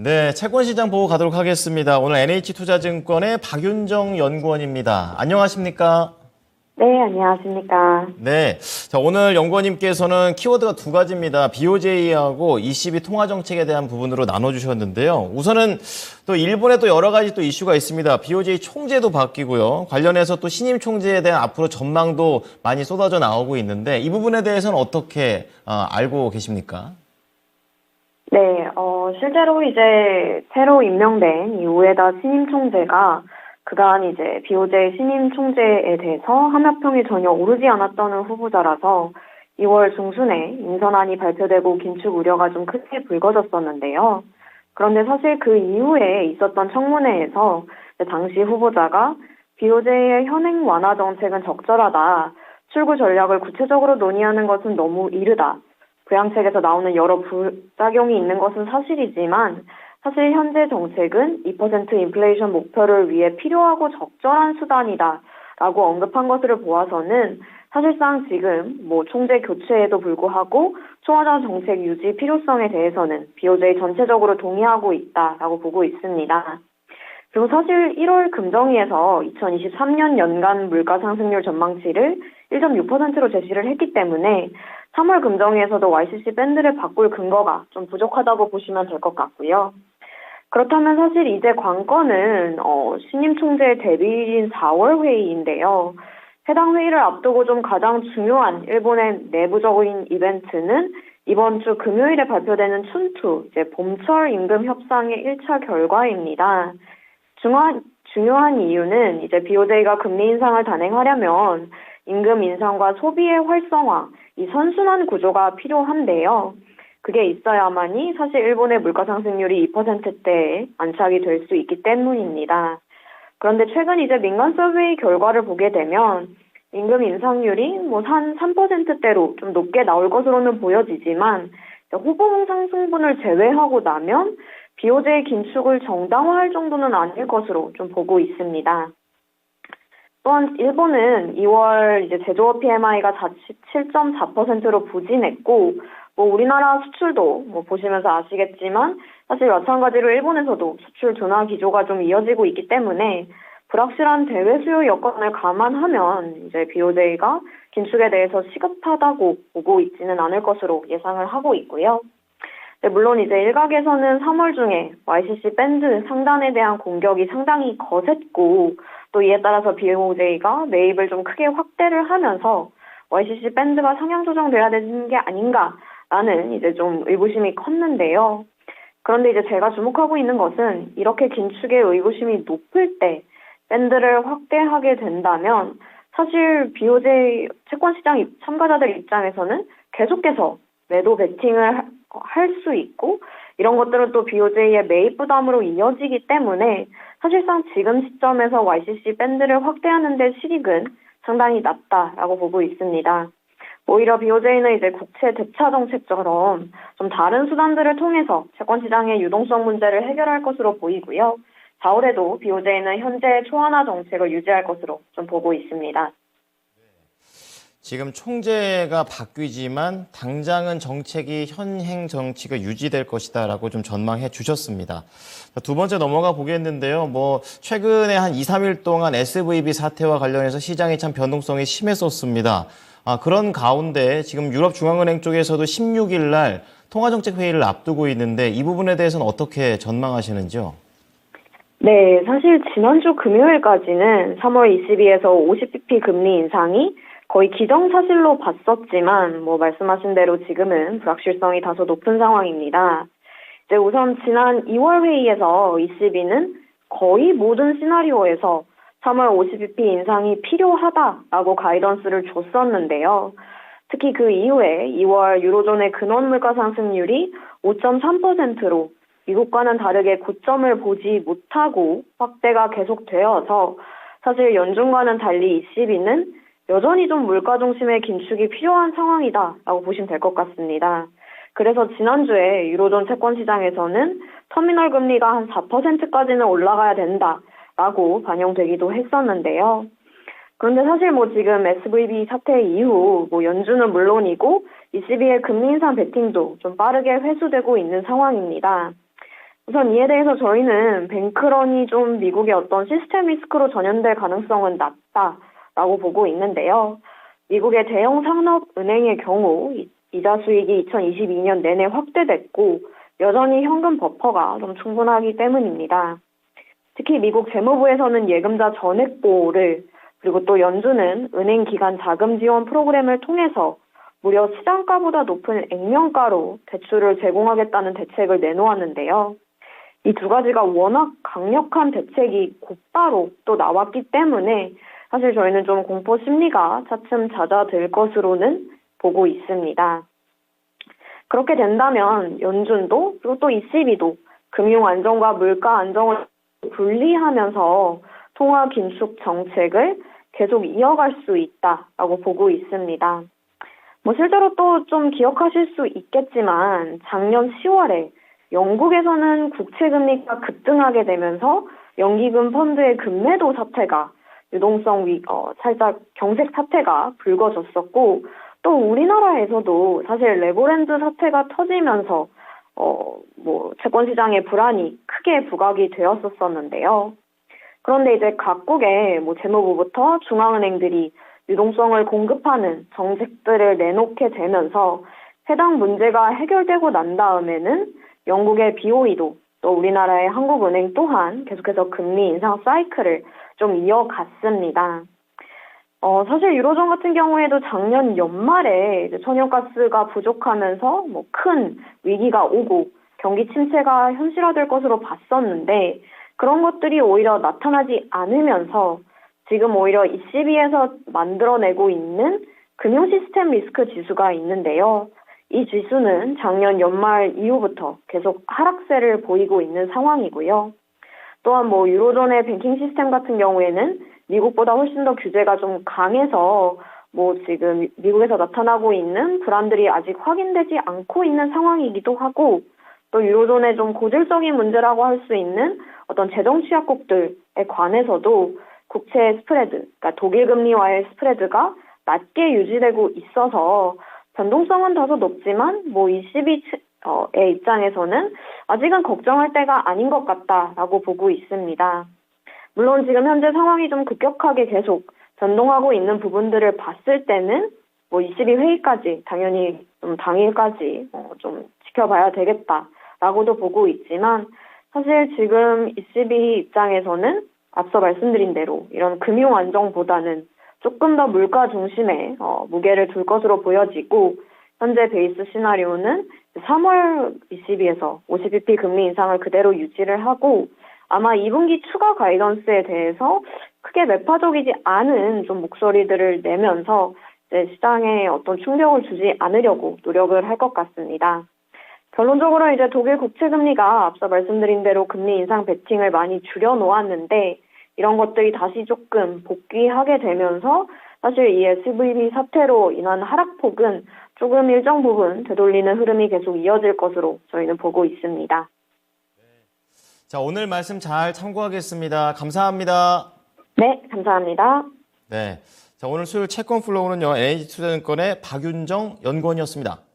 네, 채권시장 보고 가도록 하겠습니다. 오늘 NH투자증권의 박윤정 연구원입니다. 안녕하십니까? 네, 안녕하십니까. 네, 자, 오늘 연구원님께서는 키워드가 두 가지입니다. BOJ하고 ECB 통화 정책에 대한 부분으로 나눠주셨는데요. 우선은 또 일본에 또 여러 가지 또 이슈가 있습니다. BOJ 총재도 바뀌고요. 관련해서 또 신임 총재에 대한 앞으로 전망도 많이 쏟아져 나오고 있는데 이 부분에 대해서는 어떻게 알고 계십니까? 네, 실제로 이제 새로 임명된 이후에다 신임 총재가 그간 이제 BOJ 신임 총재에 대해서 함합평이 전혀 오르지 않았던 후보자라서 2월 중순에 인선안이 발표되고 긴축 우려가 좀 크게 불거졌었는데요. 그런데 사실 그 이후에 있었던 청문회에서 당시 후보자가 BOJ의 현행 완화 정책은 적절하다. 출구 전략을 구체적으로 논의하는 것은 너무 이르다. 부양책에서 나오는 여러 부작용이 있는 것은 사실이지만 사실 현재 정책은 2% 인플레이션 목표를 위해 필요하고 적절한 수단이다 라고 언급한 것을 보아서는 사실상 지금 총재 교체에도 불구하고 초안화 정책 유지 필요성에 대해서는 BOJ 전체적으로 동의하고 있다라고 보고 있습니다. 그리고 사실 1월 금정위에서 2023년 연간 물가 상승률 전망치를 1.6%로 제시를 했기 때문에 3월 금정위에서도 YCC 밴드를 바꿀 근거가 좀 부족하다고 보시면 될 것 같고요. 그렇다면 사실 이제 관건은 신임 총재의 데뷔일인 4월 회의인데요. 해당 회의를 앞두고 좀 가장 중요한 일본의 내부적인 이벤트는 이번 주 금요일에 발표되는 춘투, 이제 봄철 임금 협상의 1차 결과입니다. 중요한 이유는 이제 BOJ가 금리 인상을 단행하려면 임금 인상과 소비의 활성화, 이 선순환 구조가 필요한데요. 그게 있어야만이 사실 일본의 물가 상승률이 2%대에 안착이 될 수 있기 때문입니다. 그런데 최근 이제 민간 서베이 결과를 보게 되면 임금 인상률이 한 3%대로 좀 높게 나올 것으로는 보여지지만 후보 상승분을 제외하고 나면 BOJ 긴축을 정당화할 정도는 아닐 것으로 좀 보고 있습니다. 또한 일본은 2월 이제 제조업 PMI가 7.4%로 부진했고 우리나라 수출도 보시면서 아시겠지만 사실 마찬가지로 일본에서도 수출 둔화 기조가 좀 이어지고 있기 때문에 불확실한 대외 수요 여건을 감안하면 이제 BOJ가 긴축에 대해서 시급하다고 보고 있지는 않을 것으로 예상을 하고 있고요. 물론 이제 일각에서는 3월 중에 YCC 밴드 상단에 대한 공격이 상당히 거셌고 또 이에 따라서 BOJ가 매입을 좀 크게 확대를 하면서 YCC 밴드가 상향 조정돼야 되는 게 아닌가라는 이제 좀 의구심이 컸는데요. 그런데 이제 제가 주목하고 있는 것은 이렇게 긴축의 의구심이 높을 때 밴드를 확대하게 된다면 사실 BOJ 채권시장 참가자들 입장에서는 계속해서 매도 베팅을 할 수 있고 이런 것들은 또 BOJ의 매입 부담으로 이어지기 때문에 사실상 지금 시점에서 YCC 밴드를 확대하는 데 실익은 상당히 낮다라고 보고 있습니다. 오히려 BOJ는 이제 국채 대차 정책처럼 좀 다른 수단들을 통해서 채권시장의 유동성 문제를 해결할 것으로 보이고요. 4월에도 BOJ는 현재 초안화 정책을 유지할 것으로 좀 보고 있습니다. 지금 총재가 바뀌지만 당장은 정책이 현행 정치가 유지될 것이다라고 좀 전망해 주셨습니다. 두 번째 넘어가 보겠는데요. 최근에 한 2, 3일 동안 SVB 사태와 관련해서 시장의 참 변동성이 심했었습니다. 그런 가운데 지금 유럽중앙은행 쪽에서도 16일 날 통화정책 회의를 앞두고 있는데 이 부분에 대해서는 어떻게 전망하시는지요? 네, 사실 지난주 금요일까지는 3월 ECB에서 50bp 금리 인상이 거의 기정사실로 봤었지만 말씀하신 대로 지금은 불확실성이 다소 높은 상황입니다. 이제 우선 지난 2월 회의에서 ECB는 거의 모든 시나리오에서 3월 50bp 인상이 필요하다라고 가이던스를 줬었는데요. 특히 그 이후에 2월 유로존의 근원 물가 상승률이 5.3%로 미국과는 다르게 고점을 보지 못하고 확대가 계속되어서 사실 연준과는 달리 ECB는 여전히 좀 물가 중심의 긴축이 필요한 상황이다라고 보시면 될 것 같습니다. 그래서 지난주에 유로존 채권 시장에서는 터미널 금리가 한 4%까지는 올라가야 된다라고 반영되기도 했었는데요. 그런데 사실 지금 SVB 사태 이후 연준은 물론이고 ECB의 금리 인상 베팅도 좀 빠르게 회수되고 있는 상황입니다. 우선 이에 대해서 저희는 뱅크런이 좀 미국의 어떤 시스템 리스크로 전염될 가능성은 낮다라고 보고 있는데요. 미국의 대형 산업은행의 경우 이자 수익이 2022년 내내 확대됐고 여전히 현금 버퍼가 좀 충분하기 때문입니다. 특히 미국 재무부에서는 예금자 전액 보호를 그리고 또 연준은 은행 기간 자금 지원 프로그램을 통해서 무려 시장가보다 높은 액면가로 대출을 제공하겠다는 대책을 내놓았는데요. 이 두 가지가 워낙 강력한 대책이 곧바로 또 나왔기 때문에 사실 저희는 좀 공포 심리가 차츰 잦아들 것으로는 보고 있습니다. 그렇게 된다면 연준도 그리고 또 ECB도 금융 안정과 물가 안정을 분리하면서 통화 긴축 정책을 계속 이어갈 수 있다라고 보고 있습니다. 실제로 또 좀 기억하실 수 있겠지만 작년 10월에 영국에서는 국채 금리가 급등하게 되면서 연기금 펀드의 급매도 사태가 유동성 살짝 경색 사태가 불거졌었고 또 우리나라에서도 사실 레고랜드 사태가 터지면서 채권 시장의 불안이 크게 부각이 되었었는데요. 그런데 이제 각국의 재무부부터 중앙은행들이 유동성을 공급하는 정책들을 내놓게 되면서 해당 문제가 해결되고 난 다음에는 영국의 BOE도 또 우리나라의 한국은행 또한 계속해서 금리 인상 사이클을 좀 이어갔습니다. 사실 유로존 같은 경우에도 작년 연말에 이제 천연가스가 부족하면서 큰 위기가 오고 경기 침체가 현실화될 것으로 봤었는데 그런 것들이 오히려 나타나지 않으면서 지금 오히려 ECB에서 만들어내고 있는 금융 시스템 리스크 지수가 있는데요. 이 지수는 작년 연말 이후부터 계속 하락세를 보이고 있는 상황이고요. 또한 유로존의 뱅킹 시스템 같은 경우에는 미국보다 훨씬 더 규제가 좀 강해서 지금 미국에서 나타나고 있는 불안들이 아직 확인되지 않고 있는 상황이기도 하고 또 유로존의 좀 고질적인 문제라고 할 수 있는 어떤 재정 취약국들에 관해서도 국채 스프레드, 그러니까 독일 금리와의 스프레드가 낮게 유지되고 있어서 변동성은 다소 높지만 ECB의 입장에서는 아직은 걱정할 때가 아닌 것 같다라고 보고 있습니다. 물론 지금 현재 상황이 좀 급격하게 계속 변동하고 있는 부분들을 봤을 때는 ECB 회의까지 당연히 좀 당일까지 좀 지켜봐야 되겠다라고도 보고 있지만 사실 지금 ECB 입장에서는 앞서 말씀드린 대로 이런 금융 안정보다는 조금 더 물가 중심에 무게를 둘 것으로 보여지고 현재 베이스 시나리오는 3월 ECB에서 50bp 금리 인상을 그대로 유지를 하고 아마 2분기 추가 가이던스에 대해서 크게 매파적이지 않은 좀 목소리들을 내면서 이제 시장에 어떤 충격을 주지 않으려고 노력을 할 것 같습니다. 결론적으로 이제 독일 국채 금리가 앞서 말씀드린 대로 금리 인상 베팅을 많이 줄여놓았는데 이런 것들이 다시 조금 복귀하게 되면서 사실 이 SVB 사태로 인한 하락폭은 조금 일정 부분 되돌리는 흐름이 계속 이어질 것으로 저희는 보고 있습니다. 자, 오늘 말씀 잘 참고하겠습니다. 감사합니다. 네, 감사합니다. 네. 자, 오늘 수요일 채권 플로우는요, NH투자증권의 박윤정 연구원이었습니다.